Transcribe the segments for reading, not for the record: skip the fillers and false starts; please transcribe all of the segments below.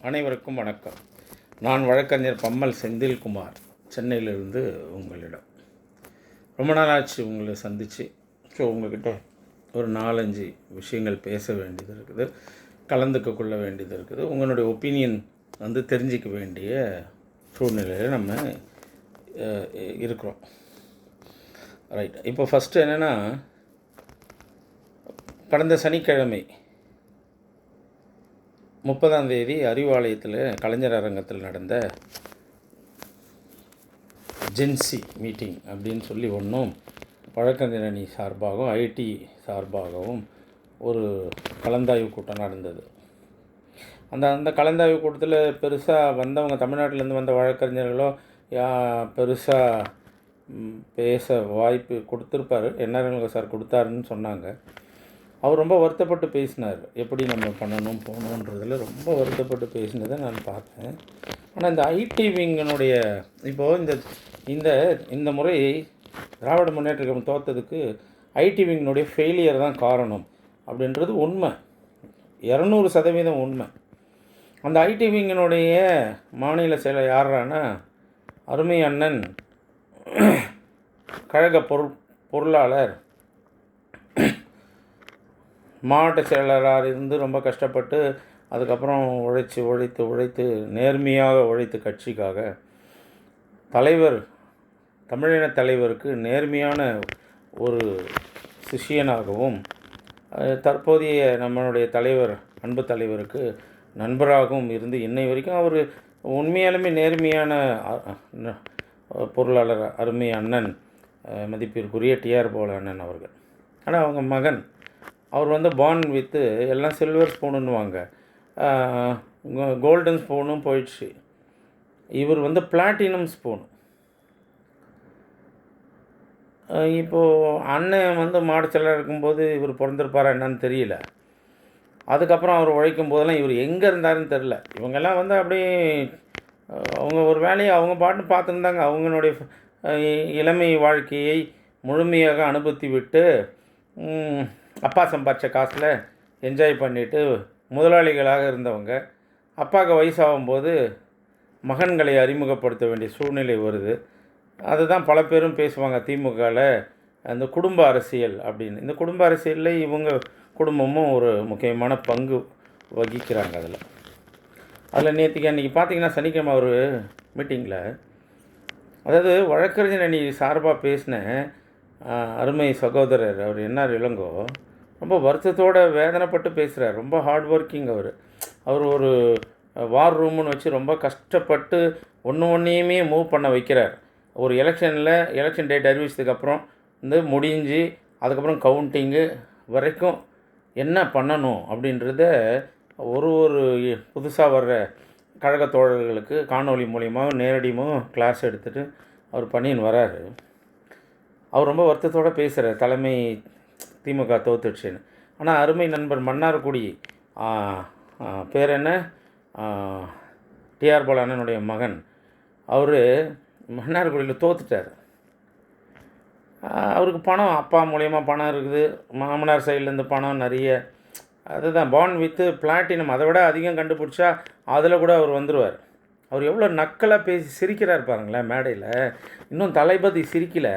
அனைவருக்கும் வணக்கம். நான் வழக்கறிஞர் பம்மல் செந்தில்குமார், சென்னையிலிருந்து உங்களிடம். ரொம்ப நாளாச்சு உங்களை சந்தித்து. ஸோ உங்கள்கிட்ட ஒரு 4-5 விஷயங்கள் பேச வேண்டியது இருக்குது, கலந்துக்க கொள்ள வேண்டியது இருக்குது. உங்களுடைய ஒப்பீனியன் தெரிஞ்சிக்க வேண்டிய சூழ்நிலையில் நம்ம இருக்கிறோம். ரைட். இப்போ ஃபஸ்ட்டு என்னென்னா, கடந்த சனிக்கிழமை 30ஆம் தேதி அறிவாலயத்தில் கலைஞர் அரங்கத்தில் நடந்த ஜென்சி மீட்டிங் அப்படின்னு சொல்லி ஒன்றும் வழக்கறிஞர் அணி சார்பாகவும் ஐடி சார்பாகவும் ஒரு கலந்தாய்வு கூட்டம் நடந்தது. அந்த கலந்தாய்வு கூட்டத்தில் பெருசாக வந்தவங்க, தமிழ்நாட்டிலேருந்து வந்த வழக்கறிஞர்களோ பெருசாக பேச வாய்ப்பு கொடுத்துருப்பார். என்ஆர் சார் கொடுத்தாருன்னு சொன்னாங்க. அவர் ரொம்ப வருத்தப்பட்டு பேசினார். எப்படி நம்ம பண்ணணும் போகணுன்றதில் ரொம்ப வருத்தப்பட்டு பேசினதை நான் பார்த்தேன். ஆனால் இந்த ஐடி விங்கனுடைய இப்போது இந்த இந்த முறை திராவிட முன்னேற்ற கழகம் தோற்றதுக்கு ஐடி விங்கனுடைய ஃபெயிலியர் தான் காரணம் அப்படின்றது உண்மை, 200% உண்மை. அந்த ஐடி விங்கனுடைய மாநில செயலர் யாரானா அருமை அண்ணன் கழக பொருளாளர், மாவட்ட செயலராக இருந்து ரொம்ப கஷ்டப்பட்டு அதுக்கப்புறம் உழைத்து நேர்மையாக உழைத்து கட்சிக்காக தமிழின தலைவருக்கு நேர்மையான ஒரு சிஷியனாகவும், தற்போதைய நம்மளுடைய தலைவர் அன்பு தலைவருக்கு நண்பராகவும் இருந்து இன்னை வரைக்கும் அவர் உண்மையாலுமே நேர்மையான பொருளாளர் அருமை அண்ணன் மதிப்பிற்குரிய டிஆர் பாலு அண்ணன் அவர்கள். ஆனால் அவங்க மகன் அவர் பார்ன் வித்து எல்லாம் சில்வர் ஸ்பூனுன்னுவாங்க, கோல்டன் ஸ்பூனும் போயிடுச்சு. இவர் பிளாட்டினம் ஸ்பூன். இப்போது அண்ணன் மாடச்சலாக இருக்கும்போது இவர் பிறந்திருப்பாரா என்னன்னு தெரியல. அதுக்கப்புறம் அவர் உழைக்கும் போதெல்லாம் இவர் எங்கே இருந்தாருன்னு தெரில. இவங்கெல்லாம் அப்படியே அவங்க ஒரு வேலையை அவங்க பாட்டுன்னு பார்த்துருந்தாங்க. அவங்களுடைய இளமை வாழ்க்கையை முழுமையாக அனுபவித்து விட்டு அப்பா சம்பாதிச்ச காசில் என்ஜாய் பண்ணிவிட்டு முதலாளிகளாக இருந்தவங்க, அப்பாவுக்கு வயசாகும்போது மகன்களை அறிமுகப்படுத்த வேண்டிய சூழ்நிலை வருது. அதுதான் பல பேரும் பேசுவாங்க திமுகவில் அந்த குடும்ப அரசியல் அப்படின்னு. இந்த குடும்ப அரசியலில் இவங்க குடும்பமும் ஒரு முக்கியமான பங்கு வகிக்கிறாங்க. அதில் நேற்றுக்கு அன்றைக்கி பார்த்திங்கன்னா சனிக்கிழமை ஒரு மீட்டிங்கில், அதாவது வழக்கறிஞர் அணி சார்பாக பேசின அருமை சகோதரர் அவர் என்ஆர் இளங்கோ ரொம்ப வருத்தத்தோடு வேதனைப்பட்டு பேசுகிறார். ரொம்ப ஹார்ட் ஒர்க்கிங் அவர் ஒரு வார் ரூம்னு வச்சு ரொம்ப கஷ்டப்பட்டு ஒன்றையுமே மூவ் பண்ண வைக்கிறார். ஒரு எலெக்ஷன் டேட் அறிவிச்சதுக்கப்புறம் முடிஞ்சு அதுக்கப்புறம் கவுண்டிங்கு வரைக்கும் என்ன பண்ணணும் அப்படின்றத ஒரு புதுசாக வர்ற கழக தோழர்களுக்கு காணொலி மூலியமாகவும் நேரடியாகவும் கிளாஸ் எடுத்துகிட்டு அவர் பண்ணின்னு வராரு. அவர் ரொம்ப வருத்தத்தோடு பேசுகிறார், தலைமை திமுக தோத்துடுச்சுன்னு. ஆனால் அருமை நண்பர் மன்னார்குடி பேர் என்ன, டிஆர் பாலு அண்ணனுடைய மகன், அவர் மன்னார்குடியில் தோத்துட்டார். அவருக்கு பணம் அப்பா மூலயமா பணம் இருக்குது, மாமனார் சைட்லேருந்து பணம் நிறைய. அதுதான் பார்ன் வித்து பிளாட்டினம், அதை விட அதிகம் கண்டுபிடிச்சா அதில் கூட அவர் வந்துடுவார். அவர் எவ்வளோ நக்கலாக பேசி சிரிக்கிறார் பாருங்களேன் மேடையில். இன்னும் தளபதி சிரிக்கலை,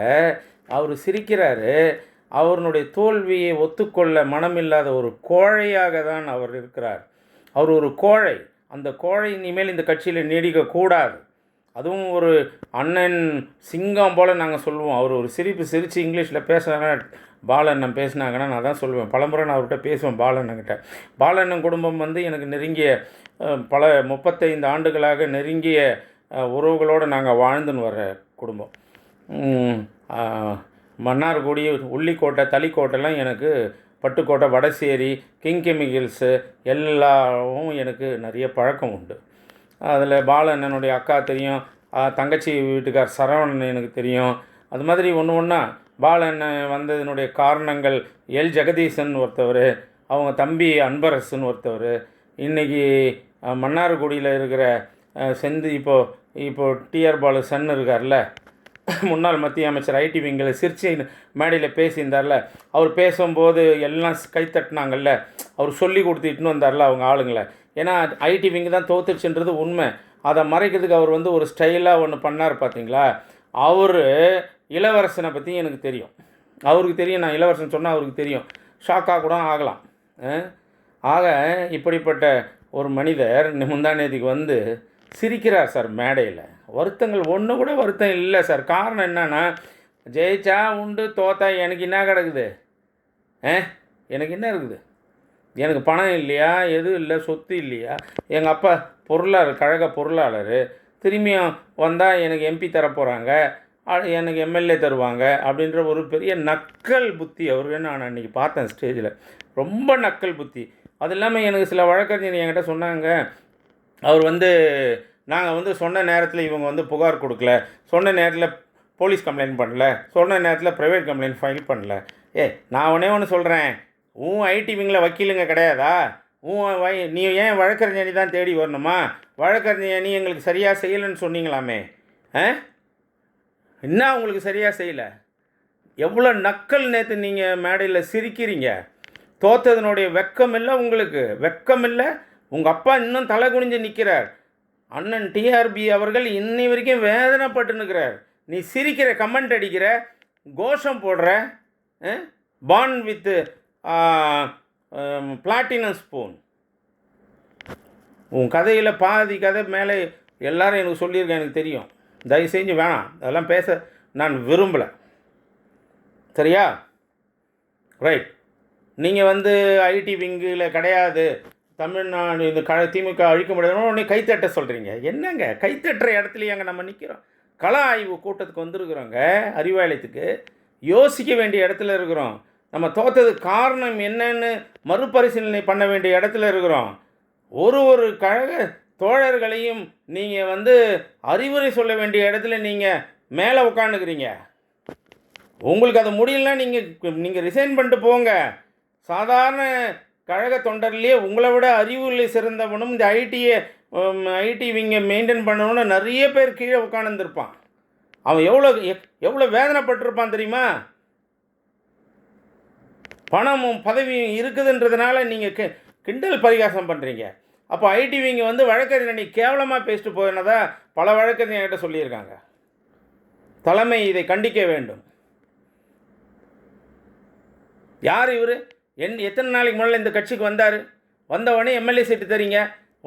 அவர் சிரிக்கிறாரு. அவருடைய தோல்வியை ஒத்துக்கொள்ள மனமில்லாத ஒரு கோழையாக தான் அவர் இருக்கிறார். அவர் ஒரு கோழை. அந்த கோழை இனிமேல் இந்த கட்சியில் நீடிக்கக்கூடாது. அதுவும் ஒரு அண்ணன் சிங்கம் போல் நாங்கள் சொல்லுவோம். அவர் ஒரு சிரித்து இங்கிலீஷில் பேசுகிறாங்க, பாலண்ணன் பேசினாங்கன்னா நான் தான் சொல்லுவேன். பலமுறை நான் அவர்கிட்ட பேசுவேன் பாலண்ணன்கிட்ட. பாலண்ணன் குடும்பம் எனக்கு நெருங்கிய 35 ஆண்டுகளாக நெருங்கிய உறவுகளோடு நாங்கள் வாழ்ந்துன்னு வர்ற குடும்பம். மன்னார்குடி, உள்ளிக்கோட்டை, தளிக்கோட்டைலாம் எனக்கு, பட்டுக்கோட்டை, வடசேரி, கிங் கெமிக்கல்ஸு எல்லாவும் எனக்கு நிறைய பழக்கம் உண்டு. அதில் பாலண்ணனுடைய அக்கா தெரியும், தங்கச்சி வீட்டுக்கார் சரவணன் எனக்கு தெரியும். அது மாதிரி ஒன்றா பாலண்ணன் வந்ததனுடைய காரணங்கள் எல் ஜெகதீசன் ஒருத்தவர், அவங்க தம்பி அன்பரசன் ஒருத்தவர், இன்றைக்கி மன்னார்குடியில் இருக்கிற இப்போது டிஆர் பாலு சன் இருக்கார்ல, முன்னாள் மத்திய அமைச்சர் ஐடி விங்கில் சிரிச்சு மேடையில் பேசியிருந்தார்ல, அவர் பேசும்போது எல்லாம் கைத்தட்டினாங்கல்ல, அவர் சொல்லி கொடுத்துட்டுன்னு வந்தார்ல அவங்க ஆளுங்களை. ஏன்னா ஐடி விங்கு தான் தோத்துருச்சுன்றது உண்மை. அதை மறைக்கிறதுக்கு அவர் வந்து ஒரு ஸ்டைலாக ஒன்று பண்ணார் பார்த்தீங்களா. அவர் இளவரசனை பற்றி எனக்கு தெரியும், அவருக்கு தெரியும். நான் இளவரசன் சொன்னால் அவருக்கு தெரியும், ஷாக்காக கூட ஆகலாம். ஆக இப்படிப்பட்ட ஒரு மனிதர் முந்தா நேற்றுக்கு வந்து சிரிக்கிறார் சார் மேடையில். வருத்தங்கள் ஒன்று கூட வருத்தம் இல்லை சார். காரணம் என்னன்னா, ஜெயிச்சா உண்டு, தோத்தா எனக்கு என்ன கிடக்குது? எனக்கு என்ன இருக்குது? எனக்கு பணம் இல்லையா, எதுவும் இல்லை, சொத்து இல்லையா? எங்கள் அப்பா பொருளாளர், கழக பொருளாளர். திரும்பியும் வந்தால் எனக்கு எம்பி தரப்போகிறாங்க, எனக்கு எம்எல்ஏ தருவாங்க அப்படின்ற ஒரு பெரிய நக்கல் புத்தி அவருக்கு. நான் அன்றைக்கி பார்த்தேன் ஸ்டேஜில், ரொம்ப நக்கல் புத்தி. அது இல்லாமல் எனக்கு சில வழக்கறிஞர் என்கிட்ட சொன்னாங்க, அவர் வந்து நாங்கள் வந்து சொன்ன நேரத்தில் இவங்க வந்து புகார் கொடுக்கல, சொன்ன நேரத்தில் போலீஸ் கம்ப்ளைண்ட் பண்ணல, சொன்ன நேரத்தில் ப்ரைவேட் கம்ப்ளைண்ட் ஃபைல் பண்ணல. நான் ஒன்று சொல்கிறேன், ஐடி விங்கில் வக்கீலுங்க கிடையாதா? நீ ஏன் வழக்கறிஞர் தான் தேடி வரணுமா? வழக்கறிஞர் நீ எங்களுக்கு சரியாக செய்யலைன்னு சொன்னீங்களாமே, என்ன உங்களுக்கு சரியாக செய்யலை? எவ்வளோ நக்கல்! நேற்று நீங்கள் மேடையில் சிரிக்கிறீங்க. தோத்ததனுடைய வெக்கம் இல்லை உங்களுக்கு, வெக்கம் இல்லை. உங்கள் அப்பா இன்னும் தலை குனிஞ்சு நிற்கிறார். அண்ணன் டிஆர்பி அவர்கள் இன்னி வரைக்கும் வேதனைப்பட்டு நிற்கிறார். நீ சிரிக்கிற, கமெண்ட் அடிக்கிற, கோஷம் போடுற, பான் வித்து பிளாட்டினம் ஸ்பூன். உன் கதையில் பாதி கதை மேலே எல்லோரும் எனக்கு சொல்லியிருக்கேன், எனக்கு தெரியும். தயவு செஞ்சு வேணாம், அதெல்லாம் பேச நான் விரும்பலை. சரியா? ரைட். நீங்கள் வந்து ஐடி விங்கில் கிடையாது, தமிழ்நாடு இந்த திமுக அழிக்க முடியாதுன்னு உடனே கைத்தட்ட சொல்கிறீங்க. என்னங்க கைத்தட்டுற இடத்துலையாங்க நம்ம நிற்கிறோம்? கள ஆய்வு கூட்டத்துக்கு வந்துருக்குறோங்க, அறிவாலயத்துக்கு. யோசிக்க வேண்டிய இடத்துல இருக்கிறோம். நம்ம தோற்றதுக்கு காரணம் என்னன்னு மறுபரிசீலனை பண்ண வேண்டிய இடத்துல இருக்கிறோம். ஒரு கழக தோழர்களையும் நீங்கள் வந்து அறிவுரை சொல்ல வேண்டிய இடத்துல நீங்கள் மேலே உட்காந்துக்கிறீங்க. உங்களுக்கு அது முடியலன்னா நீங்கள் ரிசைன் பண்ணிட்டு போங்க. சாதாரண கழக தொண்டர்லேயே உங்களை விட அறிவுகளில் சிறந்தவனும் இந்த ஐடி விங்கை மெயின்டைன் பண்ணணும்னு நிறைய பேர் கீழே உட்காந்துருப்பான். அவன் எவ்வளோ வேதனைப்பட்டிருப்பான் தெரியுமா? பணமும் பதவியும் இருக்குதுன்றதுனால நீங்கள் கிண்டல் பரிகாசம் பண்ணுறீங்க. அப்போ ஐடி விங்க வந்து வழக்கறிஞர் நீ கேவலமாக பேசிட்டு போயினதா பல வழக்கறிஞர்கிட்ட சொல்லியிருக்காங்க. தலைமை இதை கண்டிக்க வேண்டும். யார் இவர்? எத்தனை நாளைக்கு முன்னாடி இந்த கட்சிக்கு வந்தார்? வந்தவொடனே எம்எல்ஏ சீட்டு தரீங்க,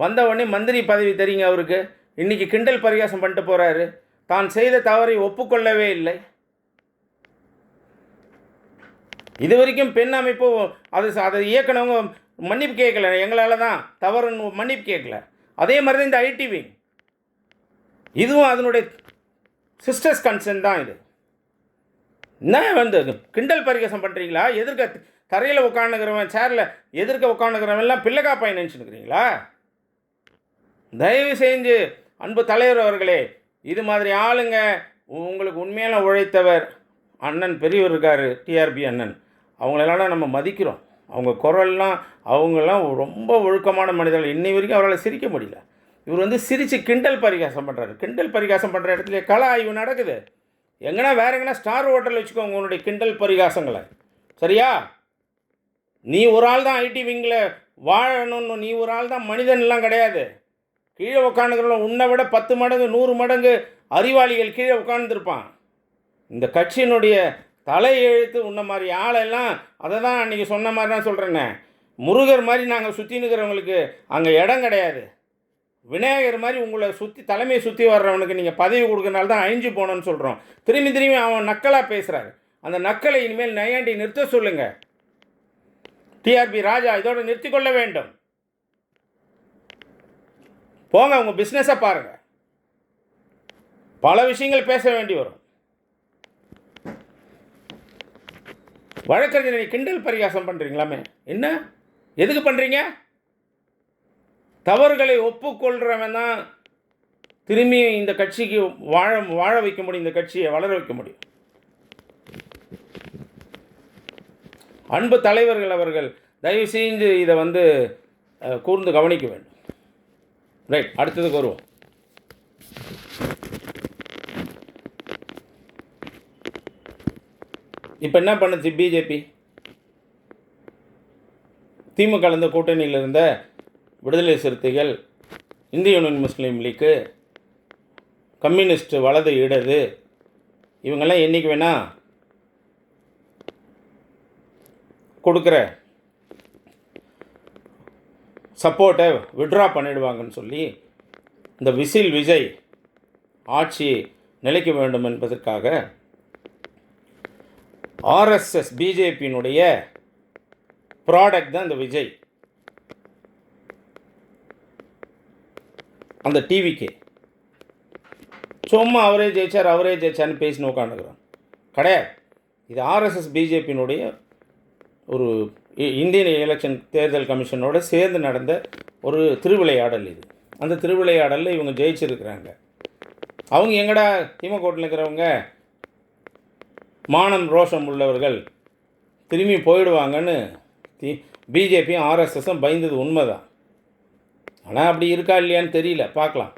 வந்தவொடனே மந்திரி பதவி தரீங்க அவருக்கு. இன்றைக்கி கிண்டல் பரிகாசம் பண்ணிட்டு போகிறாரு. தான் செய்த தவறை ஒப்புக்கொள்ளவே இல்லை. இது வரைக்கும் பெண் அமைப்பு அதை இயக்குனவங்க மன்னிப்பு கேட்கல, எங்களால் தான் தவறுன்னு மன்னிப்பு கேட்கல. அதே மாதிரி தான் இந்த ஐடி விங், இதுவும் அதனுடைய சிஸ்டர்ஸ் கன்சர்ன் தான். இது என்ன வந்து கிண்டல் பரிகாசம் பண்ணுறீங்களா? எதிர்க்க தரையில் உட்காந்துக்கிறவன், சேரில் எதிர்க்க உட்காந்துக்கிறவன்லாம் பிள்ளைக்கா பையன் நினச்சினுக்கிறீங்களா? தயவு செஞ்சு அன்பு தலைவர் அவர்களே, இது மாதிரி ஆளுங்க உங்களுக்கு உண்மையான உழைத்தவர் அண்ணன் பெரியவர் இருக்கார், டிஆர்பி அண்ணன், அவங்களெல்லாம் நம்ம மதிக்கிறோம். அவங்க குரல்லாம், அவங்கெல்லாம் ரொம்ப ஒழுக்கமான மனிதர்கள். இன்னை வரைக்கும் அவரால் சிரிக்க முடியல. இவர் வந்து சிரித்து கிண்டல் பரிகாசம் பண்ணுறாரு. கிண்டல் பரிகாசம் பண்ணுற இடத்துல கள ஆய்வு நடக்குது. எங்கன்னா வேற எங்கன்னா ஸ்டார் ஹோட்டல் வச்சுக்கோங்க உன்னுடைய கிண்டல் பரிகாசங்களை. சரியா? நீ ஒரு ஆள் தான் ஐடி விங்கில் வாழணும்னு, நீ ஒரு ஆள் தான் மனிதன்லாம் கிடையாது. கீழே உட்காந்துக்கிறோம் உன்னை விட 10 மடங்கு 100 மடங்கு அறிவாளிகள் கீழே உட்காந்துருப்பான். இந்த கட்சியினுடைய தலை எழுத்து உன்ன மாதிரி ஆளெல்லாம். அதை தான் அன்றைக்கி சொன்ன மாதிரி தான் சொல்கிறேன்னே, முருகர் மாதிரி நாங்கள் சுற்றி நிற்கிறவங்களுக்கு அங்கே இடம் கிடையாது. விநாயகர் மாதிரி உங்களை சுற்றி தலைமையை சுற்றி வர்றவனுக்கு நீங்கள் பதவி கொடுக்கறனால தான் அழிஞ்சு போகணுன்னு சொல்கிறோம். திரும்பி அவன் நக்கலாக பேசுகிறாரு. அந்த நக்கலை இனிமேல் நையாண்டி நிறுத்த சொல்லுங்கள். டிஆர்பி ராஜா இதோடு நிறுத்தி கொள்ள வேண்டும். போங்க, உங்கள் பிஸ்னஸை பாருங்கள். பல விஷயங்கள் பேச வேண்டி வரும். வழக்கறிஞரை கிண்டல் பரிகாசம் பண்ணுறீங்களாமே, என்ன எதுக்கு பண்ணுறீங்க? தவறுகளை ஒப்புக்கொள்கிறவன் தான் திரும்பி இந்த கட்சிக்கு வாழ வைக்க முடியும், இந்த கட்சியை வளர வைக்க முடியும். அன்பு தலைவர்கள் அவர்கள் தயவு செஞ்சு இதை வந்து கூர்ந்து கவனிக்க வேண்டும். ரைட், அடுத்ததுக்கு வருவோம். இப்போ என்ன பண்ணுச்சு பிஜேபி? திமுக இருந்த கூட்டணியில் இருந்த விடுதலை சிறுத்தைகள், இந்திய யூனியன் முஸ்லீம் லீக்கு, கம்யூனிஸ்ட் வலது இடது இவங்கெல்லாம் என்றைக்கு வேணால் கொடுக்குற சப்போர்ட்டை விட்ரா பண்ணிடுவாங்கன்னு சொல்லி இந்த விஜய் ஆட்சி நிலைக்க வேண்டும் என்பதற்காக ஆர்எஸ்எஸ் பிஜேபியினுடைய ப்ராடக்ட் தான் இந்த விஜய். அந்த டிவிக்கு சும்மா அவரே ஜெயிச்சார்னு பேசின்னு உட்காந்துக்கிறோம். கிடையாது. இது ஆர்எஸ்எஸ் பிஜேபியினுடைய ஒரு இந்தியன் எலெக்ஷன் தேர்தல் கமிஷனோடு சேர்ந்து நடந்த ஒரு திருவிளையாடல் இது. அந்த திருவிளையாடலில் இவங்க ஜெயிச்சிருக்கிறாங்க. அவங்க எங்கடா திமுகவில் இருக்கிறவங்க மானம் ரோஷம் உள்ளவர்கள் திரும்பி போயிடுவாங்கன்னு பிஜேபியும் ஆர்எஸ்எஸும் பயந்தது உண்மைதான். ஆனால் அப்படி இருக்கா இல்லையான்னு தெரியல, பார்க்கலாம்.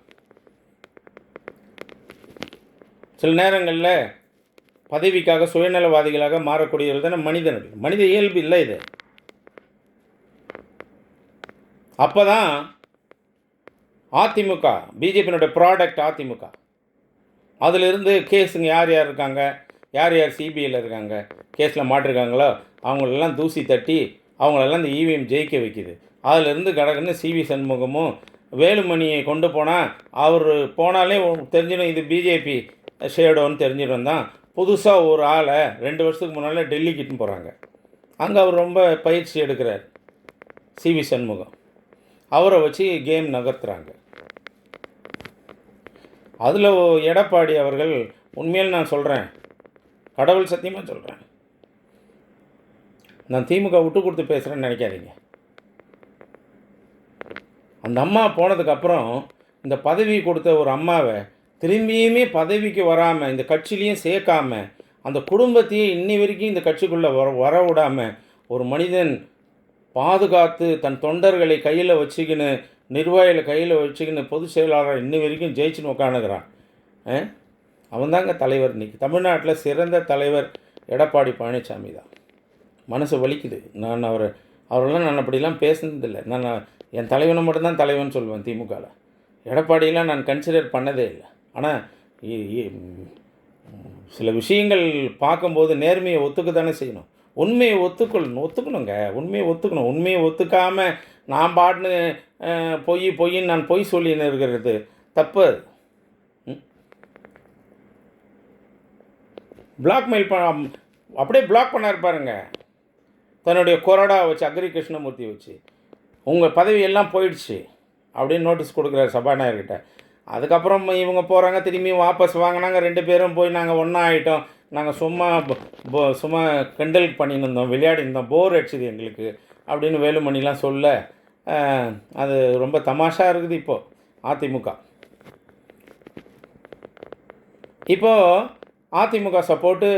சில நேரங்களில் பதவிக்காக சுயநலவாதிகளாக மாறக்கூடியவர்கள் தானே மனிதர்கள். மனித இயல்பு இல்லை இது. அப்போ தான் அதிமுக, பிஜேபியினுடைய ப்ராடக்ட் அதிமுக, அதிலிருந்து கேஸுங்க யார் யார் இருக்காங்க, யார் யார் சிபிஐயில் இருக்காங்க, கேஸில் மாட்டிருக்காங்களோ அவங்களெல்லாம் தூசி தட்டி அவங்களெல்லாம் இந்த இவிஎம் ஜெயிக்க வைக்குது. அதிலிருந்து கடக்குன்னு சிவி சண்முகமும் வேலுமணியை கொண்டு போனால் அவர் போனாலே தெரிஞ்சிடும் இது பிஜேபி ஷேடோன்னு தெரிஞ்சிடும். தான் புதுசாக ஒரு ஆளை 2 வருஷத்துக்கு முன்னால் டெல்லிக்கிட்டு போகிறாங்க. அங்கே அவர் ரொம்ப பயிற்சி எடுக்கிறார் சிவி சண்முகம். அவரை வச்சு கேம் நகர்த்துறாங்க. அதில் எடப்பாடி அவர்கள் உண்மையில் நான் சொல்கிறேன், கடவுள் சத்தியமாக சொல்கிறேன், நான் திமுக விட்டு கொடுத்து பேசுகிறேன்னு நினைக்காதீங்க. அந்த அம்மா போனதுக்கப்புறம் இந்த பதவி கொடுத்த ஒரு அம்மாவை திரும்பியுமே பதவிக்கு வராமல் இந்த கட்சியிலையும் சேர்க்காம அந்த குடும்பத்தையே இன்னி வரைக்கும் இந்த கட்சிக்குள்ளே வர விடாமல் ஒரு மனிதன் பாதுகாத்து தன் தொண்டர்களை கையில் வச்சுக்கின்னு நிர்வாகிகளை கையில் வச்சுக்கின்னு பொதுச் செயலாளர் இன்னி வரைக்கும் ஜெயிச்சுன்னு உட்காந்துக்கிறான். அவன் தாங்க தலைவர். இன்றைக்கி தமிழ்நாட்டில் சிறந்த தலைவர் எடப்பாடி பழனிசாமி தான். மனசு வலிக்குது. அவரெல்லாம் நான் அப்படிலாம் பேசுனதில்லை. நான் என் தலைவனை மட்டும்தான் தலைவன் சொல்லுவேன் திமுகவில். எடப்பாடியெல்லாம் நான் கன்சிடர் பண்ணதே இல்லை. ஆனால் சில விஷயங்கள் பார்க்கும்போது நேர்மையை ஒத்துக்க தானே செய்யணும். உண்மையை ஒத்துக்கணுங்க. உண்மையை ஒத்துக்காமல் நான் பாட்டுன்னு பொய்ன்னு நான் பொய் சொல்லின்னு இருக்கிறது தப்பு. பிளாக்மெயில் அப்படியே பிளாக் பண்ணார் பாருங்க, தன்னுடைய கொறடா வச்சு, அக்ரி கிருஷ்ணமூர்த்தி வச்சு, உங்கள் பதவியெல்லாம் போயிடுச்சு அப்படின்னு நோட்டீஸ் கொடுக்குறாரு சபாநாயகர்கிட்ட. அதுக்கப்புறம் இவங்க போகிறாங்க, திரும்பி வாபஸ் வாங்கினாங்க. 2 பேரும் போய் நாங்கள் ஒன்றா ஆகிட்டோம், நாங்கள் சும்மா கிண்டல் பண்ணியிருந்தோம், விளையாடிருந்தோம், போர் அடிச்சுது எங்களுக்கு அப்படின்னு வேலுமணிலாம் சொல்ல அது ரொம்ப தமாஷாக இருக்குது. இப்போது அதிமுக அதிமுக சப்போர்ட்டு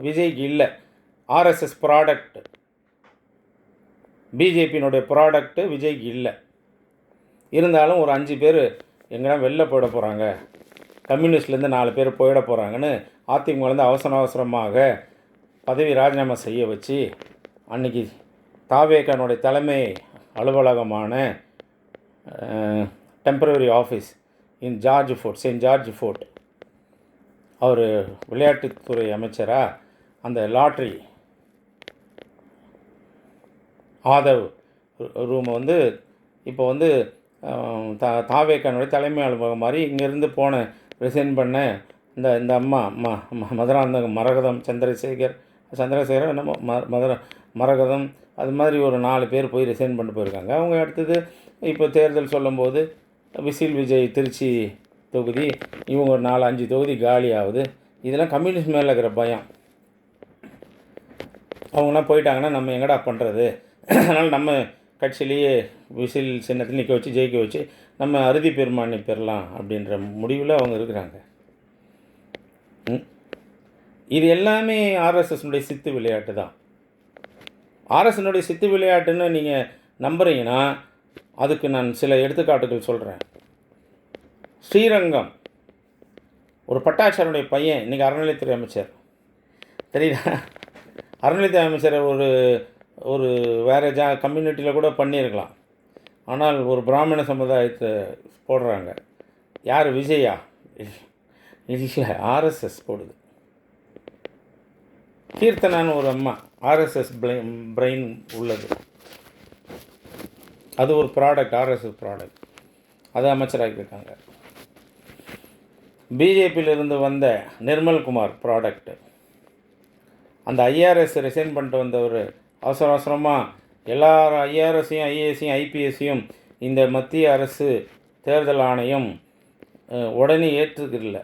விஜய்க்கு இல்லை. ஆர்எஸ்எஸ் ப்ராடக்ட், பிஜேபியினுடைய ப்ராடக்ட்டு விஜய்க்கு இல்லை. இருந்தாலும் ஒரு 5 பேர் எங்கன்னா வெளில போயிட போகிறாங்க, கம்யூனிஸ்ட்லேருந்து 4 பேர் போயிட போகிறாங்கன்னு அதிமுகலேருந்து அவசரமாக பதவி ராஜினாமா செய்ய வச்சு அன்றைக்கி தாவேகானுடைய தலைமை அலுவலகமான temporary office Saint George Fort, அவர் விளையாட்டுத்துறை அமைச்சராக அந்த லாட்ரி ஆதவ் ரூமை இப்போ தாவேக்கானுடைய தலைமை அலுவலகம் மாதிரி இங்கேருந்து ரிசைன் பண்ண இந்த அம்மா மதுராந்தகம் மரகதம் சந்திரசேகர் என்னமோ மரகதம் அது மாதிரி ஒரு 4 பேர் போய் ரிசைன் பண்ணிட்டு போயிருக்காங்க. அவங்க அடுத்தது இப்போ தேர்தல் சொல்லும்போது விஜய் திருச்சி தொகுதி, இவங்க ஒரு 4-5 தொகுதி காலி ஆகுது. இதெல்லாம் கம்யூனிஸ்ட் மேலே இருக்கிற பயம். அவங்களாம் போயிட்டாங்கன்னா நம்ம எங்கடா பண்ணுறது, அதனால் நம்ம கட்சியிலேயே விசில் சின்னத்தில் நிற்க வச்சு ஜெயிக்க வச்சு நம்ம அறுதி பெருமானி பெறலாம் அப்படின்ற முடிவில் அவங்க இருக்கிறாங்க. இது எல்லாமே ஆர்எஸ்எஸ்னுடைய சித்து விளையாட்டு தான். ஆர்எஸ்எஸ்னுடைய சித்து விளையாட்டுன்னு நீங்கள் நம்புறீங்கன்னா அதுக்கு நான் சில எடுத்துக்காட்டுகள் சொல்கிறேன். ஸ்ரீரங்கம் ஒரு பட்டாச்சாரனுடைய பையன் இன்றைக்கி அறநிலையத்துறை அமைச்சர், தெரியுதா? அறநிலையத்துறை அமைச்சர் ஒரு வேறு கம்யூனிட்டியில் கூட பண்ணியிருக்கலாம். ஆனால் ஒரு பிராமண சமுதாயத்தை போடுறாங்க. யார், விஜயா? இல்லை, ஆர்எஸ்எஸ் போடுது. கீர்த்தனான்னு ஒரு அம்மா, ஆர்எஸ்எஸ் பிரெயின் உள்ளது. அது ஒரு ப்ராடக்ட், ஆர்எஸ்எஸ் ப்ராடக்ட். அது அமைச்சராகியிருக்காங்க. பிஜேபியிலிருந்து வந்த நிர்மல்குமார் ப்ராடக்ட்டு. அந்த ஐஆர்எஸ் ரிசைன் பண்ணிட்டு வந்தவர் அவசர அவசரமாக எல்லா ஐஆர்எஸையும் ஐஏஎஸையும் ஐபிஎஸ்ஸையும் இந்த மத்திய அரசு தேர்தல் ஆணையம் உடனே ஏற்றுக்கிறதில்ல,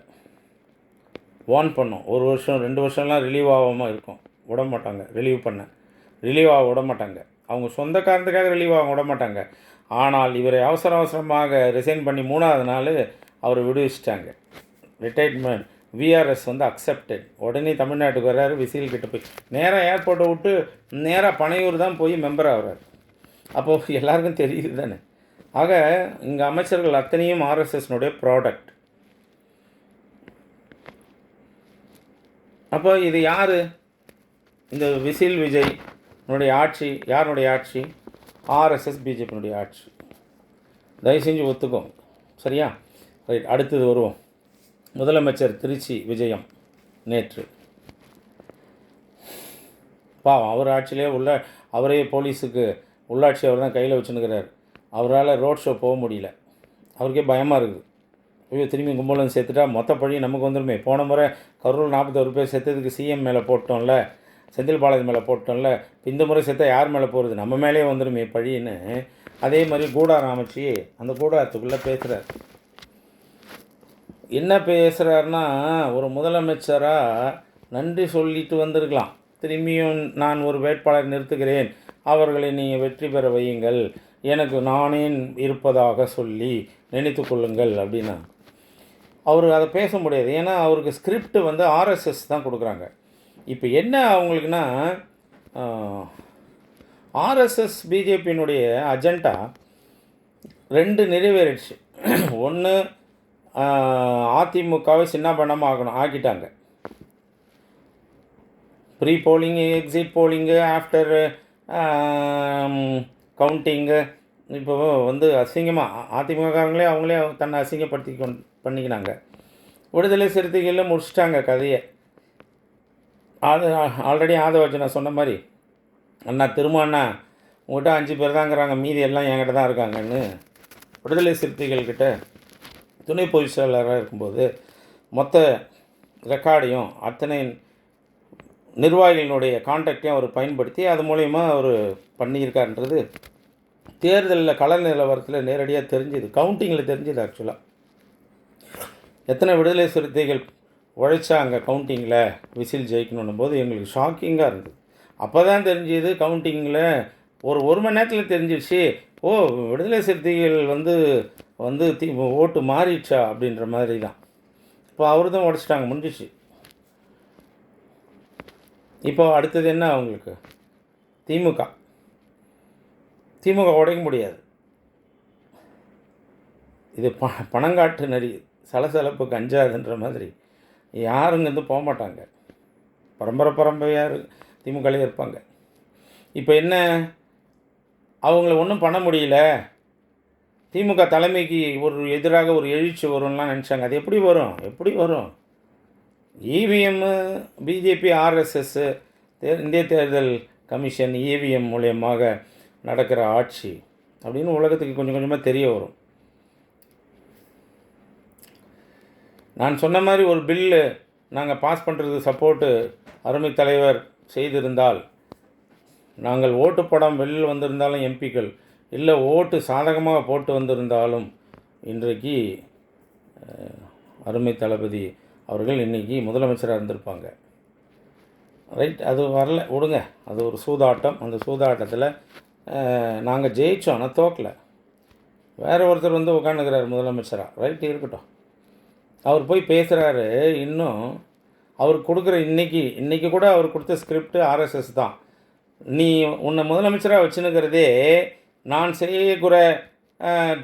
வார்ன் பண்ணோம். 1 வருஷம் 2 வருஷம்லாம் ரிலீவ் ஆகாமல் இருக்கும், விட மாட்டாங்க. ரிலீவ் ஆக விட மாட்டாங்க. அவங்க சொந்த காரணத்துக்காக ரிலீவ் ஆக விட மாட்டாங்க. ஆனால் இவரை அவசர அவசரமாக ரிசைன் பண்ணி 3ஆவது நாள் அவரை விடுவிச்சிட்டாங்க. ரிட்டைர்மெண்ட் விஆர்எஸ் வந்து அக்செப்டட். உடனே தமிழ்நாட்டுக்கு வர்றாரு. விசில் கிட்ட போய் நேராக ஏர்போர்ட்டை விட்டு நேராக பனையூர் தான் போய் மெம்பர் ஆகிறார். அப்போது எல்லாருக்கும் தெரியுது தானே. ஆக இங்கே அமைச்சர்கள் அத்தனையும் ஆர்எஸ்எஸ்னுடைய ப்ராடக்ட். அப்போ இது யார்? இந்த விசில் விஜய்னுடைய ஆட்சி யாருடைய ஆட்சி? ஆர்எஸ்எஸ் பிஜேபியினுடைய ஆட்சி. தயவு செஞ்சு ஒத்துக்கோங்க, சரியா? ரைட், அடுத்தது வருவோம். முதலமைச்சர் திருச்சி விஜயம் நேற்று. பாவம், அவர் ஆட்சியிலே அவரே போலீஸுக்கு உள்ளாட்சி அவர் தான் கையில் வச்சுன்னுக்கிறார். அவரால் ரோட் ஷோ போக முடியல. அவருக்கே பயமாக இருக்குது. ஐயோ, திரும்பி கும்பலம் சேர்த்துட்டா மொத்த பழி நமக்கு வந்துடுமே. போன முறை கரூர் 41 பேர் செத்ததுக்கு சிஎம் மேலே போட்டோம்ல, செந்தில் பாலாஜி மேலே போட்டோம்ல, இந்த முறை செத்த யார் மேலே போகிறது? நம்ம மேலே வந்துடுமே பழின்னு. அதே மாதிரி கூடாரம் அமைச்சு அந்த கூடாரத்துக்குள்ளே பேசுகிறார். என்ன பேசுகிறாருன்னா, ஒரு முதலமைச்சராக நன்றி சொல்லிட்டு வந்திருக்கலாம். திரும்பியும் நான் ஒரு வேட்பாளர் நிறுத்துகிறேன், அவர்களை நீங்கள் வெற்றி பெற வையுங்கள், எனக்கு நானே இருப்பதாக சொல்லி நினைத்து கொள்ளுங்கள் அப்படின்னா அவர் அதை பேச முடியாது. ஏன்னா அவருக்கு ஸ்கிரிப்ட் வந்து ஆர்எஸ்எஸ் தான் கொடுக்குறாங்க. இப்போ என்ன அவங்களுக்குன்னா, ஆர்எஸ்எஸ் பிஜேபியினுடைய அஜெண்டா 2 நிறைவேறிடுச்சு. ஒன்று, அதிமுகவை சின்ன பண்ணமாக ஆக்கிட்டாங்க. ப்ரீ போலிங்கு, எக்ஸிட் போலிங்கு, ஆஃப்டர் கவுண்டிங்கு, இப்போ வந்து அசிங்கமாக அதிமுககாரங்களே அவங்களே தன்னை அசிங்கப்படுத்தி பண்ணிக்கினாங்க. விடுதலை சிறுத்தைகளில் முடிச்சிட்டாங்க கதையை. அது ஆல்ரெடி ஆதவர்ஜனா சொன்ன மாதிரி, அண்ணா திருமாண்ணா உங்கள்கிட்ட 5 பேர் தாங்கிறாங்க, மீதி எல்லாம் என்கிட்ட தான் இருக்காங்கன்னு விடுதலை சிறுத்தைகள்கிட்ட துணை பொதுச் செயலாளராக இருக்கும்போது மொத்த ரெக்கார்டையும் அத்தனை நிர்வாகிகளுடைய கான்டாக்டையும் அவர் பயன்படுத்தி அது மூலயமா அவர் பண்ணியிருக்காருன்றது தேர்தலில் கள நிலவரத்தில் நேரடியாக தெரிஞ்சுது, கவுண்டிங்கில் தெரிஞ்சுது. ஆக்சுவலாக எத்தனை விடுதலை சிறுத்தைகள் உழைச்சாங்க கவுண்டிங்கில் விசில் ஜெயிக்கணும் போது எங்களுக்கு ஷாக்கிங்காக இருந்தது. அப்போ தான் தெரிஞ்சுது கவுண்டிங்கில் ஒரு மணி நேரத்தில் தெரிஞ்சிடுச்சு, ஓ விடுதலை சிறுத்தைகள் வந்து ஓட்டு மாறிடுச்சா அப்படின்ற மாதிரி தான். இப்போ அவர் தான் உடைச்சிட்டாங்க, முடிஞ்சிச்சு. இப்போ அடுத்தது என்ன அவங்களுக்கு? திமுக உடைக்க முடியாது. இது பணங்காட்டு நரி, சலசலப்பு கஞ்சாதுன்ற மாதிரி யாருங்க வந்து போக மாட்டாங்க. பரம்பரையாக திமுகலே இருப்பாங்க. இப்போ என்ன, அவங்கள ஒன்றும் பண்ண முடியல, திமுக தலைமைக்கு ஒரு எதிராக ஒரு எழுச்சி வரும்லாம் நினச்சாங்க. அது எப்படி வரும்? இவிஎம்மு, பிஜேபி, ஆர்எஸ்எஸ்ஸு, இந்திய தேர்தல் கமிஷன், இவிஎம் மூலியமாக நடக்கிற ஆட்சி அப்படின்னு உலகத்துக்கு கொஞ்சம் கொஞ்சமாக தெரிய வரும். நான் சொன்ன மாதிரி ஒரு பில்லு நாங்கள் பாஸ் பண்ணுறதுக்கு சப்போர்ட்டு அருமை தலைவர் செய்திருந்தால், நாங்கள் ஓட்டு போடாமல் வெளியில் வந்திருந்தாலும் எம்பிக்கள், இல்லை ஓட்டு சாதகமாக போட்டு வந்திருந்தாலும் இன்றைக்கு அருமை தளபதி அவர்கள் இன்றைக்கி முதலமைச்சராக இருந்திருப்பாங்க. ரைட், அது வரல, விடுங்க. அது ஒரு சூதாட்டம். அந்த சூதாட்டத்தில் நாங்கள் ஜெயித்தோம், ஆனால் தோக்கலை. வேறு ஒருத்தர் வந்து உட்காந்துக்கிறார் முதலமைச்சராக. ரைட்டு, இருக்கட்டும். அவர் போய் பேசுகிறாரு. இன்னும் அவர் கொடுக்குற இன்றைக்கி கூட அவர் கொடுத்த ஸ்கிரிப்ட் ஆர்எஸ்எஸ் தான். நீ உன்னை முதலமைச்சராக வச்சுன்னுக்கிறதே, நான் செய்யக்கூட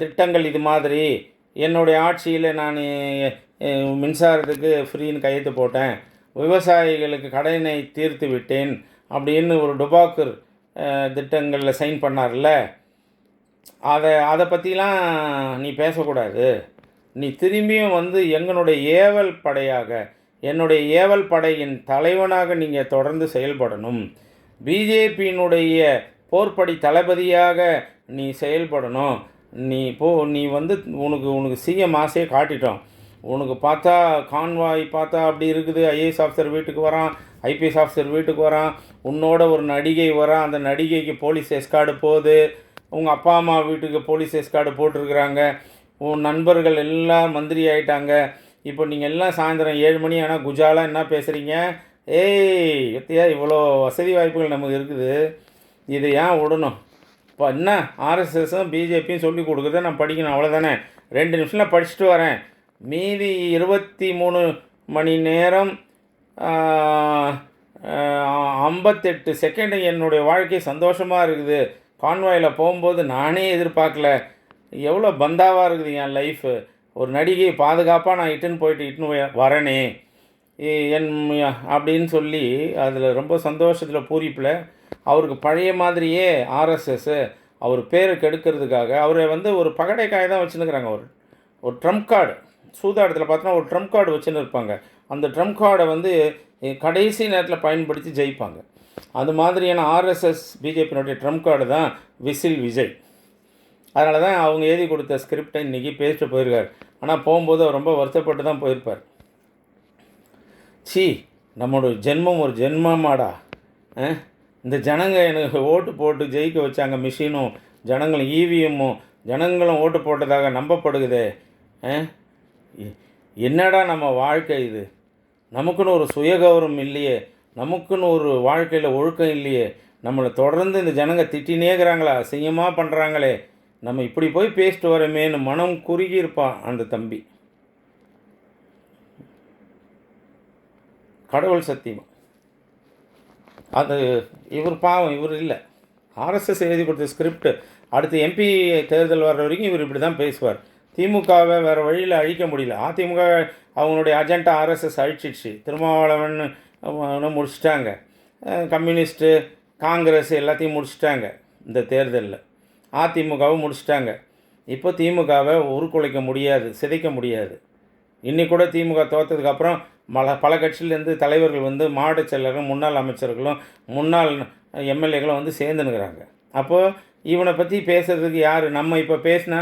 திட்டங்கள் இது மாதிரி, என்னுடைய ஆட்சியில் நான் மின்சாரத்துக்கு ஃப்ரீன்னு கையெழுத்து போட்டேன், விவசாயிகளுக்கு கடனை தீர்த்து விட்டேன் அப்படின்னு ஒரு டுபாக்கூர் திட்டங்களில் சைன் பண்ணார்ல, அதை பற்றிலாம் நீ பேசக்கூடாது. நீ திரும்பியும் வந்து எங்களுடைய ஏவல் படையாக, என்னுடைய ஏவல் படையின் தலைவனாக நீங்கள் தொடர்ந்து செயல்படணும். பிஜேபியினுடைய போர்ப்படை தளபதியாக நீ செயல்படணும். நீ வந்து உனக்கு சிஎம் ஆசையை காட்டிட்டோம். உனக்கு பார்த்தா கான்வாய் பார்த்தா அப்படி இருக்குது. ஐஏஎஸ் ஆஃபீஸர் வீட்டுக்கு வரான், ஐபிஎஸ் ஆஃபீஸர் வீட்டுக்கு வரான், உன்னோட ஒரு நடிகை வரான், அந்த நடிகைக்கு போலீஸ் எஸ்கார்டு போகுது, உங்கள் அப்பா அம்மா வீட்டுக்கு போலீஸ் எஸ்கார்டு போட்டிருக்கிறாங்க, உன் நண்பர்கள் எல்லாம் மந்திரி ஆகிட்டாங்க. இப்போ நீங்கள் எல்லாம் சாயந்தரம் 7 மணி ஆனால் குஜாலாக என்ன பேசுகிறீங்க? ஏய் எத்தையா, இவ்வளோ வசதி வாய்ப்புகள் நமக்கு இருக்குது, இதை ஏன் விடணும்? இப்போ என்ன ஆர்எஸ்எஸும் பிஜேபியும் சொல்லி கொடுக்குறத நான் படிக்கணும், அவ்வளோதானே. 2 நிமிஷத்தில் படிச்சுட்டு வரேன். மீதி 23 மணி நேரம் 58 செகண்டு என்னுடைய வாழ்க்கை சந்தோஷமாக இருக்குது. கான்வாயில் போகும்போது நானே எதிர்பார்க்கல. எவ்வளோ பந்தாவாக இருக்குது என் லைஃபு. ஒரு நடிகை பாதுகாப்பாக நான் இட்டுன்னு வரேனே அப்படின்னு சொல்லி அதில் ரொம்ப சந்தோஷத்தில் பூரிப்பில் அவருக்கு பழைய மாதிரியே ஆர்எஸ்எஸ்ஸு அவர் பேரை கெடுக்கிறதுக்காக அவரை வந்து ஒரு பகடைக்காய் தான் வச்சுன்னுக்கிறாங்க. ஒரு ட்ரம்ப் கார்டு, சூதாட்டத்தில் பார்த்தோன்னா ஒரு ட்ரம்ப் கார்டு வச்சுன்னு இருப்பாங்க. அந்த ட்ரம்ப் கார்டை வந்து கடைசி நேரத்தில் பயன்படுத்தி ஜெயிப்பாங்க. அது மாதிரியான ஆர்எஸ்எஸ் பிஜேபியினுடைய ட்ரம்ப் கார்டு தான் விசில் விஜய். அதனால தான் அவங்க எழுதி கொடுத்த ஸ்கிரிப்டை இன்றைக்கி பேசிட்டு போயிருக்கார். ஆனால் போகும்போது அவர் ரொம்ப வருத்தப்பட்டு தான் போயிருப்பார். நம்மளோட ஜென்மம் ஒரு ஜென்மமாடா, இந்த ஜனங்க எனக்கு ஓட்டு போட்டு ஜெயிக்க வச்சாங்க, மிஷினும் ஜனங்களும் இவிஎம்மும் ஜனங்களும் ஓட்டு போட்டதாக நம்பப்படுகுதே. என்னடா நம்ம வாழ்க்கை இது? நமக்குன்னு ஒரு சுயகௌரவம் இல்லையே, நமக்குன்னு ஒரு வாழ்க்கையில் ஒழுக்கம் இல்லையே, நம்மளை தொடர்ந்து இந்த ஜனங்க திட்டினேங்கிறாங்களா, அசிங்கமாக பண்ணுறாங்களே, நம்ம இப்படி போய் பேசிட்டு வரமேன்னு மனம் குறுகி இருப்பான் அந்த தம்பி. கடவுள் சத்தியமாக அது இவர் பாவம், இவர் இல்லை, ஆர்எஸ்எஸ் எழுதி கொடுத்த ஸ்கிரிப்ட். அடுத்து எம்பி தேர்தல் வர்ற வரைக்கும் இவர் இப்படி தான் பேசுவார். திமுகவை வேறு வழியில் அழிக்க முடியல. அதிமுக அவங்களுடைய அஜெண்டா ஆர்எஸ்எஸ் அழிச்சிடுச்சு. திருமாவளவன் முடிச்சிட்டாங்க, கம்யூனிஸ்ட்டு காங்கிரஸ் எல்லாத்தையும் முடிச்சிட்டாங்க இந்த தேர்தலில். அதிமுகவும் முடிச்சிட்டாங்க. இப்போ திமுகவை உருக்குலைக்க முடியாது, சிதைக்க முடியாது. இன்றைக்கி கூட திமுக தோற்றதுக்கப்புறம் பல கட்சியிலேருந்து தலைவர்கள் வந்து மாவட்ட செயலர்களும் முன்னாள் அமைச்சர்களும் முன்னாள் எம்எல்ஏகளும் வந்து சேர்ந்துனுக்கிறாங்க. அப்போது இவனை பற்றி பேசுகிறதுக்கு யார்? நம்ம இப்போ பேசினா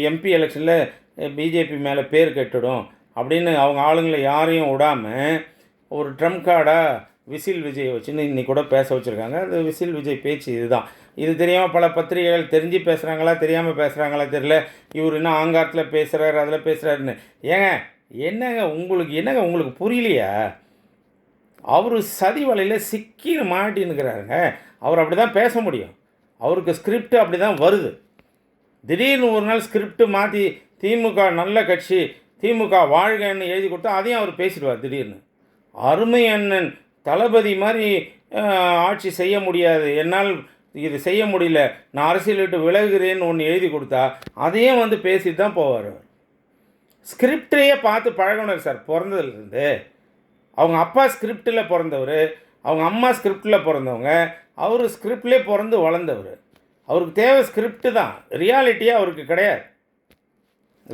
எம்பி எலெக்ஷனில் பிஜேபி மேலே பேர் கெட்டுடும் அப்படின்னு அவங்க ஆளுங்களை யாரையும் விடாமல் ஒரு ட்ரம்ப் கார்டாக விசில் விஜயை வச்சுன்னு இன்றைக்கி கூட பேச வச்சுருக்காங்க. அது விசில் விஜய் பேச்சு இதுதான். இது தெரியாமல் பல பத்திரிகைகள் தெரிஞ்சு பேசுகிறாங்களா தெரியாமல் பேசுகிறாங்களா தெரியல. இவர் இன்னும் ஆங்காரத்தில் பேசுகிறாரு, அதில் பேசுகிறாருன்னு. உங்களுக்கு புரியலையா? அவர் சதி வலையில் சிக்கின்னு மாட்டின்னுக்கிறாருங்க. அவர் அப்படி தான் பேச முடியும். அவருக்கு ஸ்கிரிப்ட் அப்படி தான் வருது. திடீர்னு ஒரு நாள் ஸ்கிரிப்ட் மாற்றி திமுக நல்ல கட்சி, திமுக வாழ்கன்னு எழுதி கொடுத்தா அதையும் அவர் பேசிடுவார் திடீர்னு. அருமை அண்ணன் தளபதி மாதிரி ஆட்சி செய்ய முடியாது, என்னால் இது செய்ய முடியல, நான் அரசியல் விட்டு விலகுகிறேன்னு ஒன்று எழுதி கொடுத்தா அதையும் வந்து பேசிட்டு தான் போவார். ஸ்கிரிப்டையே பார்த்து பழகணும் சார். பிறந்ததுலேருந்து அவங்க அப்பா ஸ்கிரிப்டில் பிறந்தவர், அவங்க அம்மா ஸ்கிரிப்டில் பிறந்தவங்க, அவர் ஸ்கிரிப்ட்லேயே பிறந்து வளர்ந்தவர். அவருக்கு தேவை ஸ்கிரிப்டு தான், ரியாலிட்டியாக அவருக்கு கிடையாது.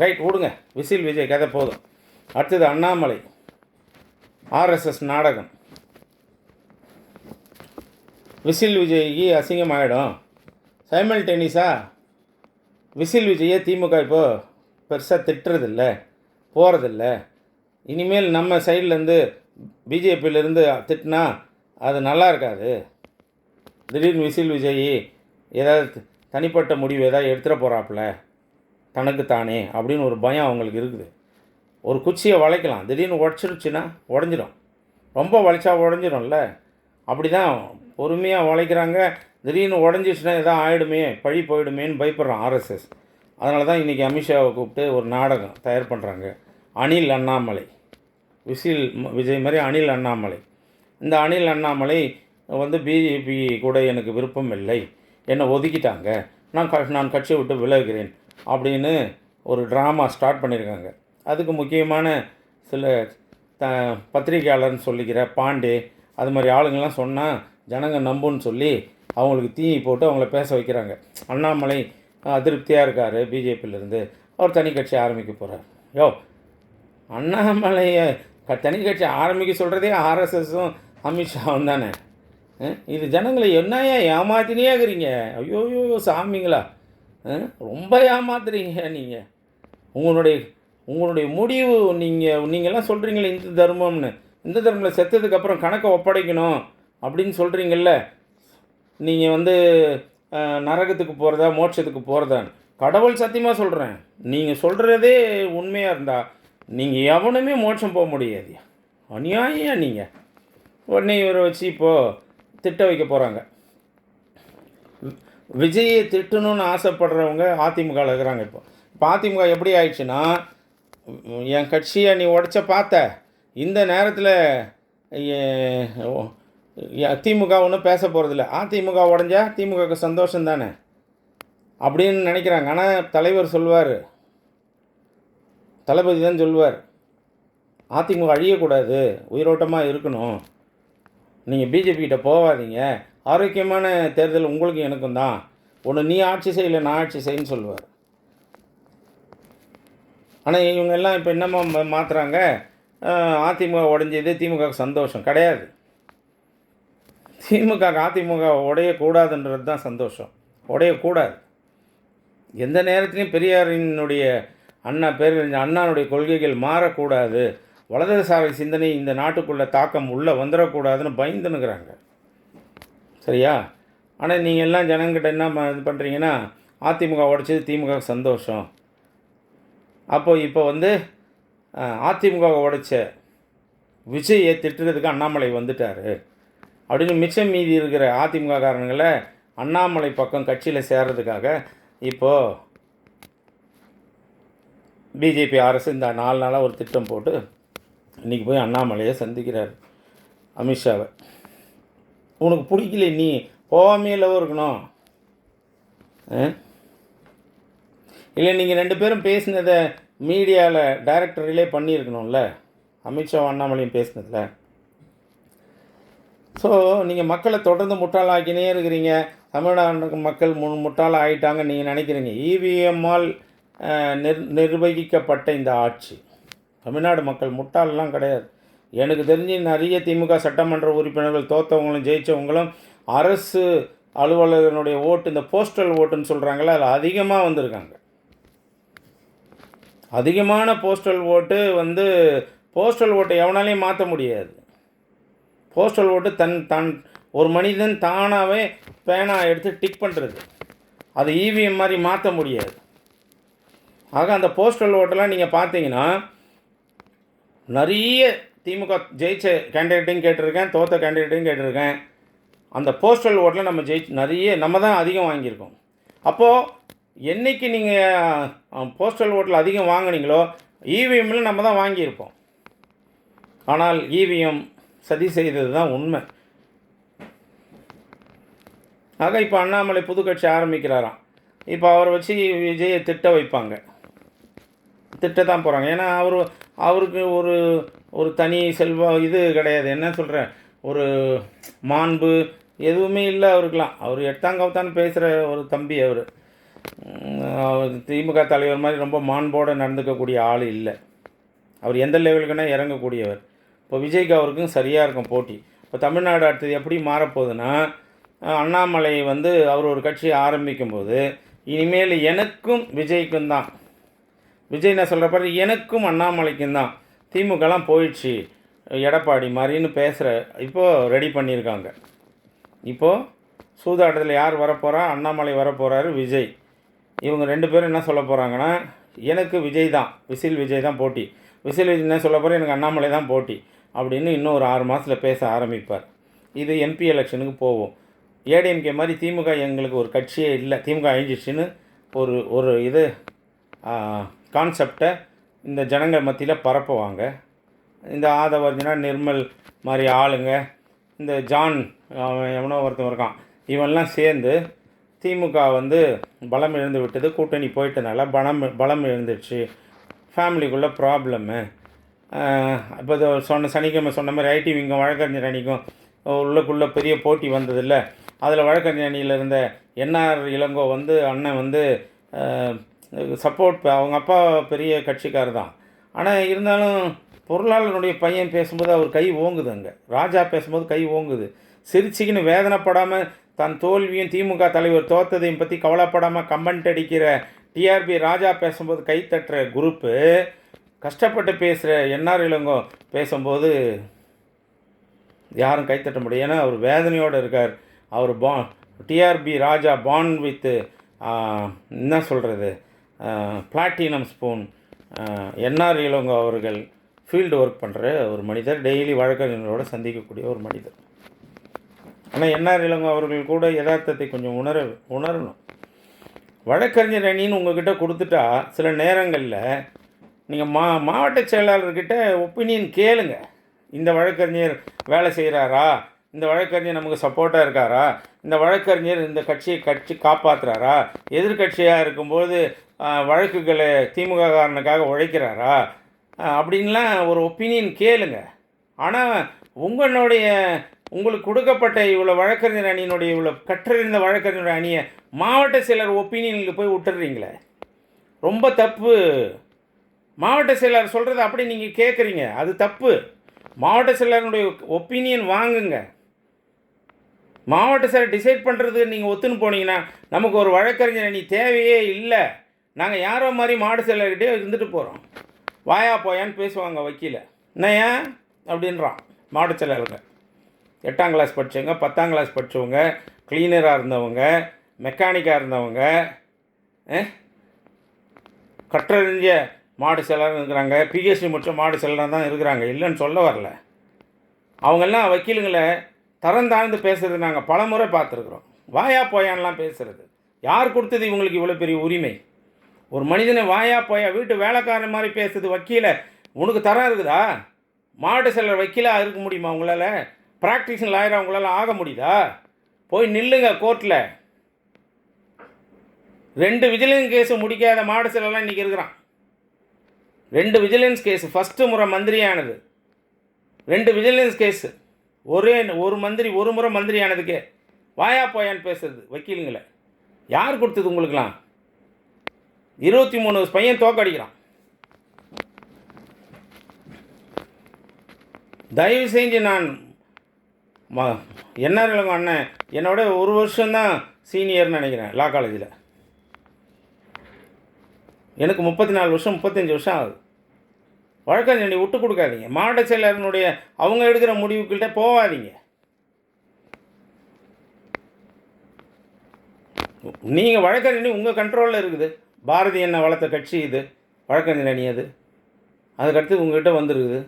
ரைட், விடுங்க, விசில் விஜய் கதை போதும். அடுத்தது அண்ணாமலை ஆர்எஸ்எஸ் நாடகம். விசில் விஜய்க்கு அசிங்கமாகிடும். சைமல்டேனியஸாக விசில் விஜயை திமுக இப்போது பெருசாக திட்டுறதில்ல, போகிறதில்ல. இனிமேல் நம்ம சைட்லேருந்து பிஜேபியிலேருந்து திட்டினா அது நல்லா இருக்காது. திடீர்னு விசில் விஜய் ஏதாவது தனிப்பட்ட முடிவு ஏதாவது எடுத்துகிற போகிறாப்புல தனக்கு தானே அப்படின்னு ஒரு பயம் அவங்களுக்கு இருக்குது. ஒரு குச்சியை வளைக்கலாம், திடீர்னு உடச்சிருச்சுன்னா உடஞ்சிடும். ரொம்ப வளைச்சா உடஞ்சிடும்ல, அப்படி தான் பொறுமையாக வளைக்கிறாங்க. திடீர்னு உடஞ்சிச்சுன்னா எதாவது ஆகிடுமே, பழி போயிடுமேன்னு பயப்படுறான் ஆர்எஸ்எஸ். அதனால தான் இன்றைக்கி அமித்ஷாவை கூப்பிட்டு ஒரு நாடகம் தயார் பண்ணுறாங்க. அனில் அண்ணாமலை, விசில் விஜய் மாதிரி அனில் அண்ணாமலை. இந்த அனில் அண்ணாமலை வந்து பிஜேபி கூட எனக்கு விருப்பம் இல்லை, என்னை ஒதுக்கிட்டாங்க, நான் கட்சியை விட்டு விலகுகிறேன் அப்படின்னு ஒரு ட்ராமா ஸ்டார்ட் பண்ணியிருக்காங்க. அதுக்கு முக்கியமான சில பத்திரிகையாளர்னு சொல்லிக்கிற பாண்டே அது மாதிரி ஆளுங்கள்லாம் சொன்னால் ஜனங்க நம்புன்னு சொல்லி அவங்களுக்கு தீ போட்டு அவங்கள பேச வைக்கிறாங்க. அண்ணாமலை அதிருப்தியாக இருக்கார் பிஜேபியிலேருந்து. அவர் தனி கட்சி ஆரம்பிக்க போகிறார். யோ, அண்ணாமலையை தனி கட்சி ஆரம்பிக்க சொல்கிறதே ஆர்எஸ்எஸும் அமித்ஷாவும் தானே. இது ஜனங்களை என்னையா ஏமாத்தினே இருக்கிறீங்க. ஐயோயோ சாமிங்களா, ரொம்ப ஏமாத்துறீங்க நீங்கள். உங்களுடைய முடிவு நீங்கள்லாம் சொல்கிறீங்களே இந்து தர்மம்னு. இந்து தர்மத்தில் செத்ததுக்கப்புறம் கணக்கை ஒப்படைக்கணும் அப்படின்னு சொல்கிறீங்கள. நீங்கள் நரகத்துக்கு போகிறதா மோட்சத்துக்கு போகிறதான்னு கடவுள் சத்தியமாக சொல்கிறேன். நீங்கள் சொல்கிறதே உண்மையாக இருந்தால் நீங்கள் எவனுமே மோட்சம் போக முடியாது. அநியாயம் நீங்கள். உடனே இவரை வச்சு இப்போது திட்ட வைக்க போகிறாங்க. விஜயை திட்டணும்னு ஆசைப்படுறவங்க அதிமுகவில் இருக்கிறாங்க. இப்போ அதிமுக எப்படி ஆயிடுச்சுன்னா, என் கட்சியை நீ உடைச்ச பார்த்த இந்த நேரத்தில் திமுக ஒன்றும் பேச போகிறதில்ல. அதிமுக உடஞ்சா திமுகவுக்கு சந்தோஷம் தானே அப்படின்னு நினைக்கிறாங்க. ஆனால் தலைவர் சொல்வார், தளபதி தான் சொல்வார், அதிமுக அழியக்கூடாது, உயிரோட்டமாக இருக்கணும், நீங்கள் பிஜேபிக்கிட்ட போகாதீங்க, ஆரோக்கியமான தேர்தல் உங்களுக்கு எனக்கும் தான், ஒன்று நீ ஆட்சி செய்யலை நான் ஆட்சி செய்யன்னு சொல்லுவார். ஆனால் இவங்க எல்லாம் இப்போ என்னம்மா மாற்றுறாங்க, அதிமுக உடைஞ்சது திமுகவுக்கு சந்தோஷம் கிடையாது. திமுக அதிமுக உடையக்கூடாதுன்றது தான் சந்தோஷம். உடையக்கூடாது. எந்த நேரத்துலையும் பெரியாரினுடைய அண்ணானுடைய கொள்கைகள் மாறக்கூடாது, வலதுசாரி சிந்தனை இந்த நாட்டுக்குள்ளே தாக்கம் உள்ளே வந்துடக்கூடாதுன்னு பயந்துனுக்கிறாங்க. சரியா? ஆனால் நீங்கள் எல்லாம் ஜனங்கிட்ட என்ன இது பண்ணுறீங்கன்னா, அதிமுக உடைச்சது திமுக சந்தோஷம். அப்போது இப்போ அதிமுக உடைச்ச விஜயை திட்டுறதுக்கு அண்ணாமலை வந்துட்டார் அப்படின்னு மிச்சம் மீதி இருக்கிற அதிமுக காரணங்களை அண்ணாமலை பக்கம் கட்சியில் சேர்றதுக்காக இப்போது பிஜேபி அரசு இந்த 4 நாளாக ஒரு திட்டம் போட்டு இன்றைக்கி போய் அண்ணாமலையை சந்திக்கிறார், அமித்ஷாவை. உனக்கு பிடிக்கல, நீ போகாமையிலவும் இருக்கணும். இல்லை, நீங்கள் 2 பேரும் பேசினதை மீடியாவில் டைரக்டர் ரிலே பண்ணியிருக்கணும்ல, அமித்ஷா அண்ணாமலையும் பேசினதில். ஸோ நீங்கள் மக்களை தொடர்ந்து முட்டாளாக்கினே இருக்கிறீங்க. தமிழ்நாடு மக்கள் முட்டாளாக ஆகிட்டாங்க நீங்கள் நினைக்கிறீங்க. இவிஎம்மால் நிர்வகிக்கப்பட்ட இந்த ஆட்சி, தமிழ்நாடு மக்கள் முட்டாளெலாம் கிடையாது. எனக்கு தெரிஞ்சு நிறைய திமுக சட்டமன்ற உறுப்பினர்கள் தோற்றவங்களும் ஜெயித்தவங்களும் அரசு அலுவலகனுடைய ஓட்டு, இந்த போஸ்டல் ஓட்டுன்னு சொல்கிறாங்களே, அதில் அதிகமாக வந்திருக்காங்க. அதிகமான போஸ்டல் ஓட்டு போஸ்டல் ஓட்டை எவனாலையும் மாற்ற முடியாது. போஸ்டல் ஓட்டு தன் ஒரு மனிதன் தானாகவே பேனா எடுத்து டிக் பண்ணுறது, அது இவிஎம் மாதிரி மாற்ற முடியாது. ஆக அந்த போஸ்டல் ஓட்டெல்லாம் நீங்கள் பார்த்தீங்கன்னா நிறைய திமுக ஜெயிச்ச கேண்டிடேட்டையும் கேட்டிருக்கேன், தோற்ற கேண்டிடேட்டையும் கேட்டிருக்கேன். அந்த போஸ்டல் ஓட்டில் நம்ம தான் அதிகம் வாங்கியிருக்கோம். அப்போது என்றைக்கு நீங்கள் போஸ்டல் ஓட்டில் அதிகம் வாங்கினீங்களோ இவிஎம்மில் நம்ம தான் வாங்கியிருப்போம். ஆனால் இவிஎம் சதி செய்தது தான் உண்மை. ஆக இப்போ அண்ணாமலை புது கட்சி ஆரம்பிக்கிறாராம். இப்போ அவரை வச்சு விஜயை திட்ட வைப்பாங்க, திட்டத்தான் போகிறாங்க. ஏன்னா அவருக்கு ஒரு தனி இது கிடையாது, என்ன சொல்கிறேன், ஒரு மாண்பு எதுவுமே இல்லை அவருக்கெலாம். அவர் எட்டாங்கவுத்தான்னு பேசுகிற ஒரு தம்பி. அவர் திமுக தலைவர் மாதிரி ரொம்ப மாண்போடு நடந்துக்கக்கூடிய ஆள் இல்லை. அவர் எந்த லெவலுக்குன்னா இறங்கக்கூடியவர். இப்போ விஜய்க்கு அவருக்கும் சரியாக இருக்கும் போட்டி. இப்போ தமிழ்நாடு அடுத்தது எப்படி மாறப்போகுதுன்னா, அண்ணாமலை அவர் ஒரு கட்சியை ஆரம்பிக்கும்போது இனிமேல் எனக்கும் விஜய்க்கும் தான், விஜய் நான் சொல்கிற பாரு, எனக்கும் அண்ணாமலைக்கும் தான், திமுகலாம் போயிடுச்சு எடப்பாடி மாதிரின்னு பேசுகிற இப்போது ரெடி பண்ணியிருக்காங்க. இப்போது சூதாட்டத்தில் யார் வரப்போகிறா, அண்ணாமலை வரப்போகிறாரு, விஜய். இவங்க 2 பேரும் என்ன சொல்ல போகிறாங்கன்னா, எனக்கு விஜய் தான், விஜய் தான் போட்டி, விஜய் என்ன சொல்ல போகிறேன், எனக்கு அண்ணாமலை தான் போட்டி அப்படின்னு இன்னும் ஒரு 6 மாதத்தில் பேச ஆரம்பிப்பார். இது எம்பி எலெக்ஷனுக்கு போகும். ஏடிஎம்கே மாதிரி திமுக எங்களுக்கு ஒரு கட்சியே இல்லை, திமுக அழிஞ்சிச்சுன்னு ஒரு இது கான்செப்டை இந்த ஜனங்கள் மத்தியில் பரப்புவாங்க. இந்த ஆதவர்ஜனா நிர்மல் மாதிரி ஆளுங்க, இந்த ஜான் எவனோ ஒருத்தன் இருக்கான், இவன்லாம் சேர்ந்து திமுக பலம் இழந்து விட்டது, கூட்டணி போயிட்டனால பலம் இழந்துடுச்சு, ஃபேமிலிக்குள்ளே ப்ராப்ளம்மு. இப்போ சனிக்கிழமை சொன்ன மாதிரி ஐடி விங்கும் வழக்கறிஞர் அணிக்கும் உள்ளுக்குள்ளே பெரிய போட்டி வந்ததில்லை. அதில் வழக்கறிஞர் அணியில் இருந்த என்ஆர் இளங்கோ அண்ணன் சப்போர்ட். அவங்க அப்பா பெரிய கட்சிக்காரர் தான். ஆனால் இருந்தாலும் பொருளாளருடைய பையன் பேசும்போது அவர் கை ஓங்குது. அங்கே ராஜா பேசும்போது கை ஓங்குது. சிரிச்சிக்கின்னு வேதனைப்படாமல் தன் தோல்வியும் திமுக தலைவர் தோற்றதையும் பற்றி கவலைப்படாமல் கமெண்ட் அடிக்கிற டிஆர்பி ராஜா பேசும்போது கை தட்டுற குரூப்பு, கஷ்டப்பட்டு பேசுகிற என்ஆர் இளங்கோ பேசும்போது யாரும் கைத்தட்ட முடியும். ஏன்னா அவர் வேதனையோடு இருக்கார். அவர் டிஆர்பி ராஜா பான் வித்து என்ன சொல்கிறது பிளாட்டினம் ஸ்பூன். என்ஆர் இளங்கோ அவர்கள் ஃபீல்டு ஒர்க் பண்ணுற ஒரு மனிதர், டெய்லி வழக்கறிஞர்களோடு சந்திக்கக்கூடிய ஒரு மனிதர். ஆனால் என்ஆர் இளங்கோ அவர்கள் கூட யதார்த்தத்தை கொஞ்சம் உணரணும். வழக்கறிஞர் அணின்னு உங்கள்கிட்ட கொடுத்துட்டா சில நேரங்களில் நீங்கள் மாவட்ட செயலாளர்கிட்ட ஒப்பீனியன் கேளுங்க. இந்த வழக்கறிஞர் வேலை செய்கிறாரா, இந்த வழக்கறிஞர் நமக்கு சப்போர்ட்டாக இருக்காரா, இந்த வழக்கறிஞர் இந்த கட்சி காப்பாற்றுறாரா, எதிர்கட்சியாக இருக்கும்போது வழக்குகளை திமுக காரனுக்காக உழைக்கிறாரா அப்படின்லாம் ஒரு ஒப்பீனியன் கேளுங்க. ஆனால் உங்களுக்கு கொடுக்கப்பட்ட இவ்வளோ வழக்கறிஞர் அணியினுடைய இவ்வளோ கற்றறிந்த வழக்கறிஞர் அணியை மாவட்ட செயலர் ஒப்பீனியனுக்கு போய் விட்டுறீங்களே, ரொம்ப தப்பு. மாவட்ட செயலர் சொல்கிறத அப்படி நீங்கள் கேட்குறீங்க, அது தப்பு. மாவட்ட செயலருடைய ஒப்பீனியன் வாங்குங்க. மாவட்ட செயலர் டிசைட் பண்ணுறதுக்கு நீங்கள் ஒத்துன்னு போனீங்கன்னா நமக்கு ஒரு வழக்கறிஞர் அணி தேவையே இல்லை. நாங்கள் யாரோ மாதிரி மாவட்ட செயலர்கிட்டே இருந்துட்டு போகிறோம். வாயா போயான்னு பேசுவாங்க வக்கீல. என்னையா அப்படின்றான் மாவட்ட செயலருங்க. 8ஆம் கிளாஸ் படித்தவங்க, 10ஆம் கிளாஸ் படித்தவங்க, கிளீனராக இருந்தவங்க, மெக்கானிக்காக இருந்தவங்க, கற்றறிஞ்ச மாவட்ட செயலர் இருக்கிறாங்க, பிஹெச்டி முடித்த மாவட்ட செயலராக தான் இருக்கிறாங்க, இல்லைன்னு சொல்ல வரல. அவங்கெல்லாம் வக்கீலுங்களை தரம் தாழ்ந்து பேசுகிறது நாங்கள் பல முறை பார்த்துருக்குறோம். வாயா போயான்லாம் பேசுகிறது யார் கொடுத்தது இவங்களுக்கு இவ்வளோ பெரிய உரிமை? ஒரு மனிதனை வாயா போயா வீட்டு வேலைக்காரன் மாதிரி பேசுறது வக்கீல. உனக்கு தரம் இருக்குதா? மாவட்ட செயலர் வக்கீலாக இருக்க முடியுமா உங்களால்? ப்ராக்டிஷன் லாயராக உங்களால் ஆக முடியுதா? போய் நில்லுங்க கோர்ட்டில். 2 விஜிலன்ஸ் கேஸு முடிக்காத மாவட்ட செயலர்லாம் இன்றைக்கி இருக்கிறான். 2 விஜிலன்ஸ் கேஸு, ஃபஸ்ட்டு முறை மந்திரியானது, 2 விஜிலன்ஸ் கேஸு, ஒரு முறை மந்திரியானதுக்கே வாயா போயான்னு பேசுறது வக்கீலுங்களை. யார் கொடுத்தது உங்களுக்கெல்லாம்? 23 பையன் தோக்கடிக்கிறான். தயவு செஞ்சு நான் என்ஆர் இளங்கோ அண்ணன் என்னோட 1 வருஷம்தான் சீனியர்னு நினைக்கிறேன் லா காலேஜில். எனக்கு 34 வருஷம் 35 வருஷம் ஆகுது. வழக்கறிஞரை விட்டு கொடுக்காதீங்க. மாவட்ட செயலரனுடைய அவங்க எடுக்கிற முடிவுக்கிட்ட போகாதீங்க. நீங்கள் வழக்கறிஞர் உங்கள் கண்ட்ரோலில் இருக்குது. பாரதி என்ன வளர்த்த கட்சி இது, வழக்கறிஞர் அணி அது. அதுக்கடுத்து உங்கள்கிட்ட வந்துருக்குது.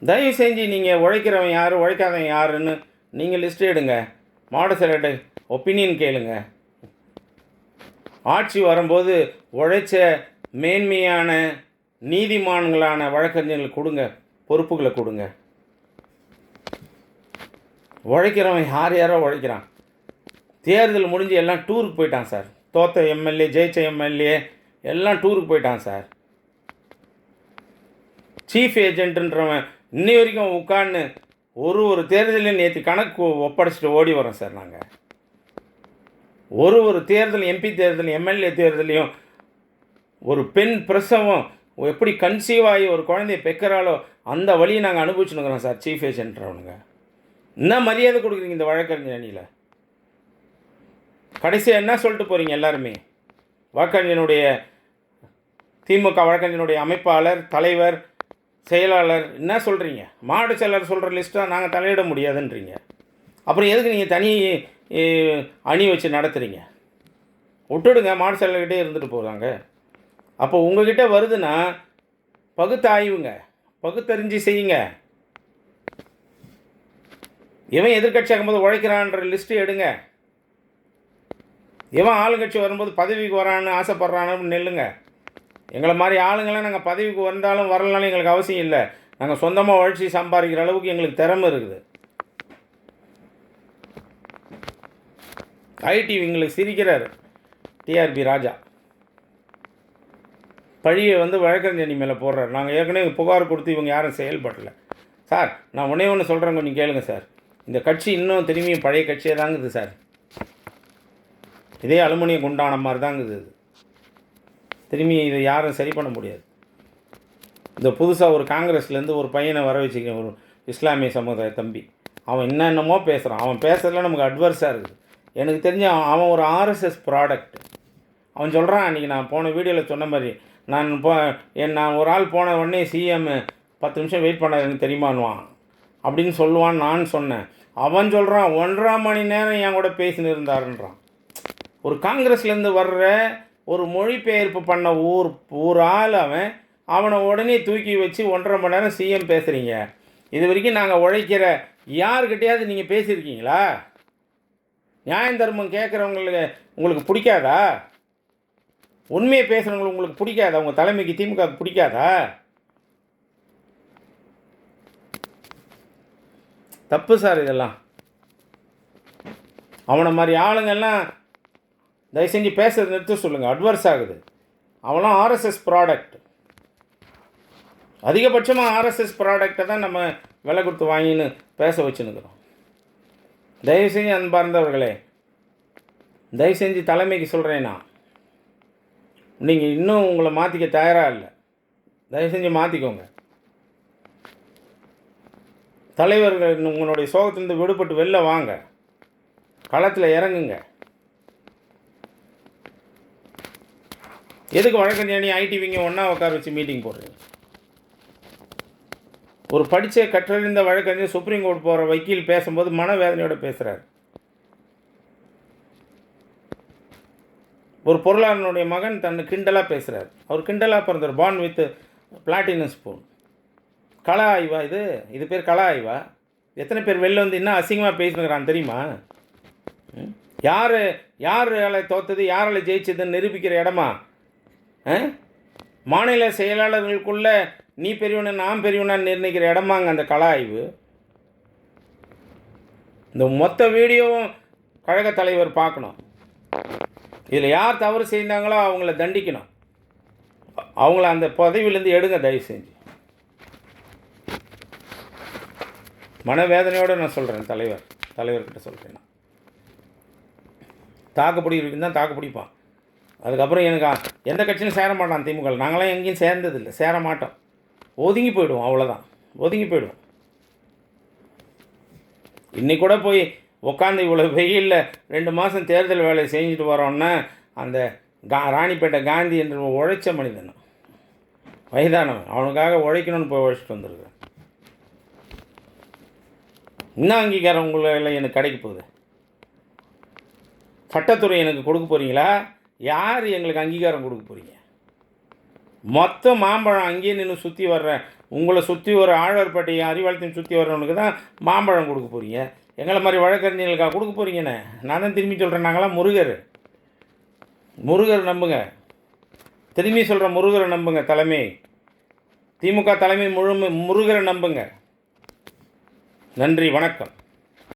தயவு செஞ்சு நீங்கள் உழைக்கிறவன் யார் உழைக்காதவன் யாருன்னு நீங்கள் லிஸ்ட்டு எடுங்க. மாவட்ட செயலர்கிட்ட ஒப்பீனியன் கேளுங்க. ஆட்சி வரும்போது உழைச்ச மேன்மையான நீதிமான்களான வழக்கறிஞர்களுக்கு கொடுங்க, பொறுப்புகளை கொடுங்க. உழைக்கிறவன் யாரோ உழைக்கிறான். தேர்தல் முடிஞ்சு எல்லாம் டூருக்கு போயிட்டான் சார். தோத்த எம்எல்ஏ, ஜெயிச்ச எம்எல்ஏ எல்லாம் டூருக்கு போயிட்டான் சார். சீஃப் ஏஜென்ட்டுன்றவன் இன்னி வரைக்கும் உட்காந்து ஒரு தேர்தலையும் நேற்று கணக்கு ஒப்படைச்சிட்டு ஓடி வரோம் சார். நாங்கள் ஒரு தேர்தல், எம்பி தேர்தல், எம்எல்ஏ தேர்தலையும் ஒரு பெண் பிரசவம் எப்படி கன்சீவ் ஆகி ஒரு குழந்தைய பெக்கிறாலோ அந்த வழியை நாங்கள் அனுபவிச்சுனுக்கிறோம் சார். சீஃப் ஏஜென்ட்றவனுங்க என்ன மரியாதை கொடுக்குறீங்க இந்த வழக்கறிஞர் அணியில்? கடைசியாக என்ன சொல்லிட்டு போகிறீங்க எல்லாருமே? வழக்கறிஞனுடைய திமுக வழக்கறிஞனுடைய அமைப்பாளர், தலைவர், செயலாளர் என்ன சொல்கிறீங்க? மாவட்ட செயலாளர் சொல்கிற லிஸ்ட்டாக நாங்கள் தலையிட முடியாதுன்றீங்க. அப்புறம் எதுக்கு நீங்கள் தனி அணி வச்சு நடத்துகிறீங்க? விட்டுடுங்க, மாவட்ட செயலாளர்கிட்டே இருந்துட்டு போகிறாங்க. அப்போ உங்கள்கிட்ட வருதுன்னா பகுத்தாய்வுங்க, பகுத்தறிஞ்சு செய்யுங்க. எவன் எதிர்கட்சியாகும் போது உழைக்கிறான்ற லிஸ்ட்டு எடுங்க. எவன் ஆளுங்கட்சி வரும்போது பதவிக்கு வரான்னு ஆசைப்பட்றான்னு நெல்லுங்க. எங்களை மாதிரி ஆளுங்களாம் நாங்கள் பதவிக்கு வந்தாலும் வரலனாலும் எங்களுக்கு அவசியம் இல்லை. நாங்கள் சொந்தமாக உழைச்சி சம்பாதிக்கிற அளவுக்கு எங்களுக்கு திறமை இருக்குது. ஐடி எங்களுக்கு சிரிக்கிறார் டிஆர்பி ராஜா. பழியை வழக்கறிஞர் அணி மேலே போடுறாரு. நாங்கள் ஏற்கனவே புகார் கொடுத்து இவங்க யாரும் செயல்படலை சார். நான் ஒன்றே சொல்கிறேன், கொஞ்சம் கேளுங்க சார். இந்த கட்சி இன்னும் திரும்பியும் பழைய கட்சியே தாங்குது சார். இதே அலுமினிய குண்டான மாதிரி தாங்குது இது. திரும்பி இதை யாரும் சரி பண்ண முடியாது. இந்த புதுசாக ஒரு காங்கிரஸ்லேருந்து ஒரு பையனை வர வச்சுக்கிறேன், ஒரு இஸ்லாமிய சமுதாய தம்பி. அவன் என்னென்னமோ பேசுகிறான். அவன் பேசுறதுலாம் நமக்கு அட்வர்ஸாக இருக்குது. எனக்கு தெரிஞ்ச அவன் ஒரு ஆர்எஸ்எஸ் ப்ராடக்ட். அவன் சொல்கிறான், அன்றைக்கி நான் போன வீடியோவில் சொன்ன மாதிரி, நான் ஒரு ஆள் போன உடனே சிஎம் 10 நிமிஷம் வெயிட் பண்ண எனக்கு தெரியுமான்வான் அப்படின்னு சொல்லுவான்னு நான் சொன்னேன். அவன் சொல்கிறான் 1.5 மணி நேரம் என் கூட பேசின்னு இருந்தாருன்றான். ஒரு காங்கிரஸ்லேருந்து வர்ற ஒரு மொழிபெயர்ப்பு பண்ண ஊர் ஆள் அவனை உடனே தூக்கி வச்சு 1.5 மணி நேரம் சிஎம் பேசுகிறீங்க. இது வரைக்கும் நாங்கள் உழைக்கிற யாருக்கிட்டையாவது நீங்கள் பேசியிருக்கீங்களா? நியாயம் தர்மம் கேட்குறவங்களுக்கு உங்களுக்கு பிடிக்காதா? உண்மையை பேசுகிறவங்களுக்கு உங்களுக்கு பிடிக்காதா? உங்கள் தலைமைக்கு திமுகவுக்கு பிடிக்காதா? தப்பு சார் இதெல்லாம். அவனை மாதிரி ஆளுங்கெல்லாம் தயவு செஞ்சு பேசுறது நிறுத்த சொல்லுங்கள். அட்வர்ஸ் ஆகுது. அவனும் ஆர்எஸ்எஸ் ப்ராடக்ட். அதிகபட்சமாக ஆர்எஸ்எஸ் ப்ராடக்டை தான் நம்ம விலை கொடுத்து வாங்கின்னு பேச வச்சுன்னுக்கிறோம். தயவு செஞ்சு அன்பார்ந்தவர்களே, தயவு செஞ்சு தலைமைக்கு சொல்கிறேன்னா, நீங்கள் இன்னும் உங்களை மாற்றிக்க தயாராக இல்லை. தயவு செஞ்சு மாற்றிக்கோங்க. தலைவர்கள் உங்களுடைய சோகத்திலிருந்து விடுபட்டு வெளில வாங்க, களத்தில் இறங்குங்க. எதுக்கு வழக்கறிஞர் ஐடிவிங்க ஒன்றா உட்கார வச்சு மீட்டிங் போடுறீங்க? ஒரு படித்த கற்றறிந்த வழக்கறிஞர் சுப்ரீம் கோர்ட் போகிற வக்கீல் பேசும்போது மனவேதனையோடு பேசுகிறார். ஒரு பொருளாளனுடைய மகன் தன்னை கிண்டலாக பேசுகிறார். அவர் கிண்டலாக பிறந்தார், பார்ன் வித் பிளாட்டினம் ஸ்பூன். கள ஆய்வா இது பேர் கள ஆய்வா? எத்தனை பேர் வெளில வந்து இன்னும் அசிங்கமாக பேசினுக்கிறான் தெரியுமா? யாரால் தோற்றது யாரால் ஜெயிச்சதுன்னு நிரூபிக்கிற இடமா? மாநில செயலாளர்களுக்குள்ள நீ பெரியவன நான் பெரியவனான்னு நிர்ணயிக்கிற இடமாங்க அந்த கள ஆய்வு. இந்த மொத்த வீடியோவும் கழக தலைவர் பார்க்கணும். இதில் யார் தவறு செய்தாங்களோ அவங்கள தண்டிக்கணும். அவங்கள அந்த பதவியிலேருந்து எடுங்க தயவு செஞ்சு. மனவேதனையோடு நான் சொல்கிறேன், தலைவர்கிட்ட சொல்கிறேன். தாக்குப்பிடிக்கிறதுக்கு தான் தாக்குப்பிடிப்பான். அதுக்கப்புறம் எனக்கு எந்த கட்சியும் சேர மாட்டான் திமுக. நாங்களாம் எங்கேயும் சேர்ந்ததில்லை, சேர மாட்டோம். ஒதுங்கி போயிடுவோம், அவ்வளோதான். ஒதுங்கி போயிடுவோம். இன்னைக்கு கூட போய் உட்காந்து இவ்வளோ வெயிலில் 2 மாதம் தேர்தல் வேலையை செஞ்சுட்டு வரோன்னா அந்த ராணிப்பேட்டை காந்தி என்று உழைச்ச மனிதன், வயதானவன், அவனுக்காக உழைக்கணும்னு போய் உழைச்சிட்டு வந்துருக்கேன். இன்னும் அங்கீகாரம் உங்களை எனக்கு கிடைக்க போகுது? சட்டத்துறை எனக்கு கொடுக்க போகிறீங்களா? யார் எங்களுக்கு அங்கீகாரம் கொடுக்க போகிறீங்க? மொத்த மாம்பழம் அங்கேயே நின்று சுற்றி வர்ற உங்களை சுற்றி வர ஆழ்வார்பேட்டை அறிவாலயத்தையும் சுற்றி வர்றவனுக்கு தான் மாம்பழம் கொடுக்க போகிறீங்க. எங்களை மாதிரி வழக்கறிஞர்களுக்காக கொடுக்க போகிறீங்கண்ணே. நான் தான் திரும்பி சொல்கிறேன், நாங்களாம் முருகர் நம்புங்க. திரும்பி சொல்கிற முருகரை நம்புங்க. திமுக தலைமை முருகரை நம்புங்க. நன்றி, வணக்கம்.